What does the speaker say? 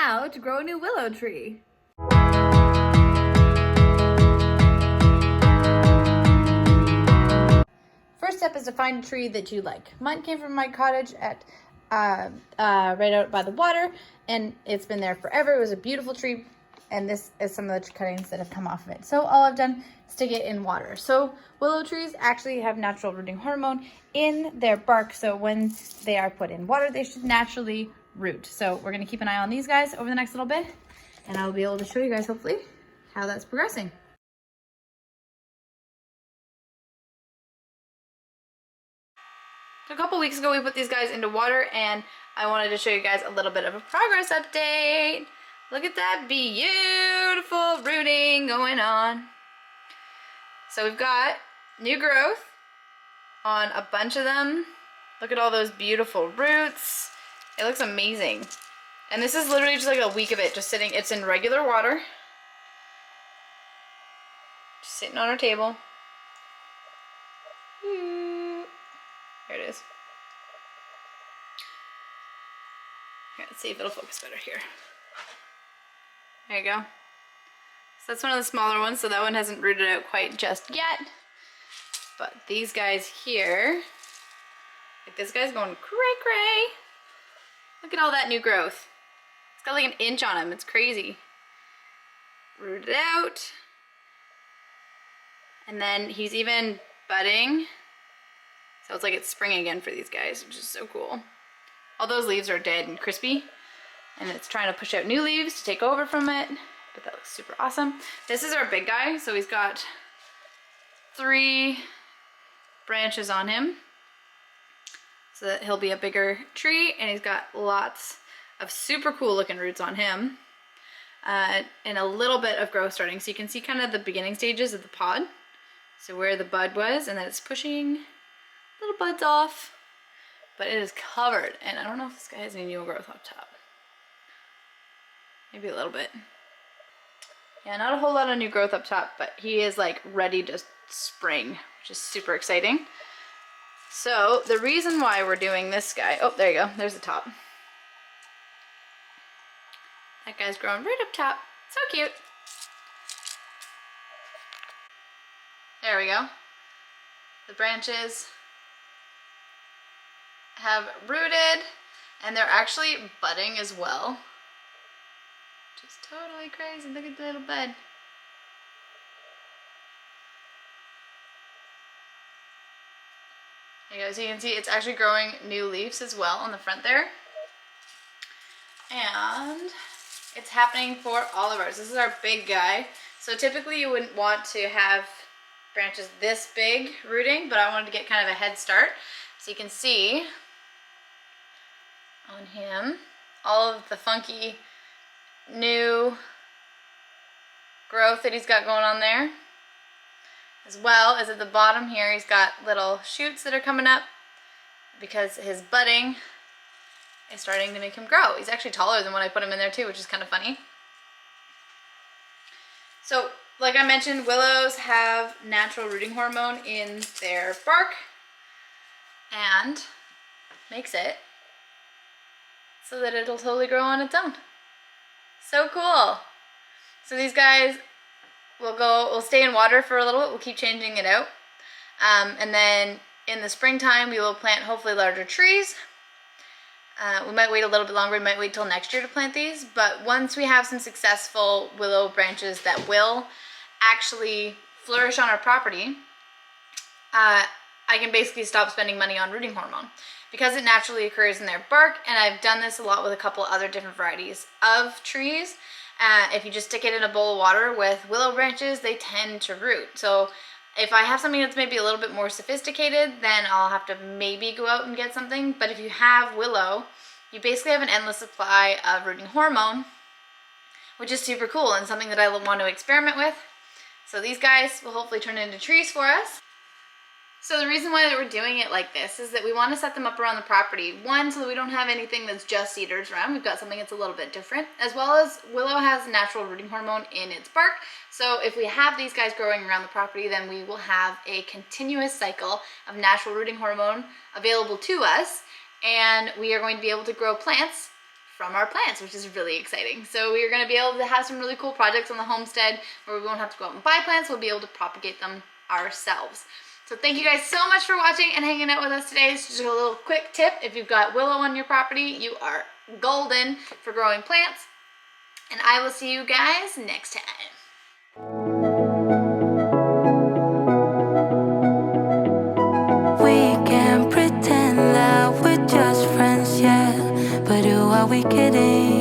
how to grow a new willow tree. First step is to find a tree that you like. Mine came from my cottage at right out by the water, and it's been there forever. It was a beautiful tree, and this is some of the cuttings that have come off of it. So all I've done is stick it in water. So willow trees actually have natural rooting hormone in their bark, so when they are put in water, they should naturally root. So we're gonna keep an eye on these guys over the next little bit, and I'll be able to show you guys hopefully how that's progressing. So a couple weeks ago we put these guys into water, and I wanted to show you guys a little bit of a progress update. Look at that beautiful rooting going on. So we've got new growth on a bunch of them. Look at all those beautiful roots. It looks amazing. And this is literally just like a week of it just sitting. It's in regular water. Just sitting on our table. There it is. Here, let's see if it'll focus better here. There you go. So that's one of the smaller ones, so that one hasn't rooted out quite just yet. But these guys here, like this guy's going cray cray. Look at all that new growth. It's got like an inch on him, it's crazy. Rooted out. And then he's even budding. So it's like it's spring again for these guys, which is so cool. All those leaves are dead and crispy, and it's trying to push out new leaves to take over from it, but that looks super awesome. This is our big guy, so he's got 3 branches on him, so that he'll be a bigger tree, and he's got lots of super cool looking roots on him, and a little bit of growth starting. So you can see kind of the beginning stages of the pod, so where the bud was, and then it's pushing little buds off, but it is covered, and I don't know if this guy has any new growth up top. Maybe a little bit. Yeah, not a whole lot of new growth up top, but he is like ready to spring, which is super exciting. So the reason why we're doing this guy, oh, there you go, there's the top. That guy's growing right up top. So cute. There we go. The branches have rooted, and they're actually budding as well, which is totally crazy. Look at the little bud. There you go. So you can see it's actually growing new leaves as well on the front there, and it's happening for all of ours. This is our big guy. So typically you wouldn't want to have branches this big rooting, but I wanted to get kind of a head start. So you can see on him all of the funky new growth that he's got going on there, as well as at the bottom here he's got little shoots that are coming up because his budding is starting to make him grow. He's actually taller than when I put him in there too, which is kind of funny. So like I mentioned, willows have natural rooting hormone in their bark, and makes it so that it'll totally grow on its own. So cool. So these guys will stay in water for a little bit. We'll keep changing it out. And then in the springtime, we will plant hopefully larger trees. We might wait a little bit longer. We might wait till next year to plant these. But once we have some successful willow branches that will actually flourish on our property, I can basically stop spending money on rooting hormone because it naturally occurs in their bark. And I've done this a lot with a couple other different varieties of trees. If you just stick it in a bowl of water with willow branches, they tend to root. So if I have something that's maybe a little bit more sophisticated, then I'll have to maybe go out and get something. But if you have willow, you basically have an endless supply of rooting hormone, which is super cool and something that I want to experiment with. So these guys will hopefully turn into trees for us. So the reason why that we're doing it like this is that we want to set them up around the property. One, so that we don't have anything that's just cedars around. We've got something that's a little bit different. As well as willow has natural rooting hormone in its bark. So if we have these guys growing around the property, then we will have a continuous cycle of natural rooting hormone available to us. And we are going to be able to grow plants from our plants, which is really exciting. So we're going to be able to have some really cool projects on the homestead where we won't have to go out and buy plants. We'll be able to propagate them ourselves. So thank you guys so much for watching and hanging out with us today. It's just a little quick tip. If you've got willow on your property, you are golden for growing plants. And I will see you guys next time. We can pretend that we're just friends, yeah. But who are we kidding?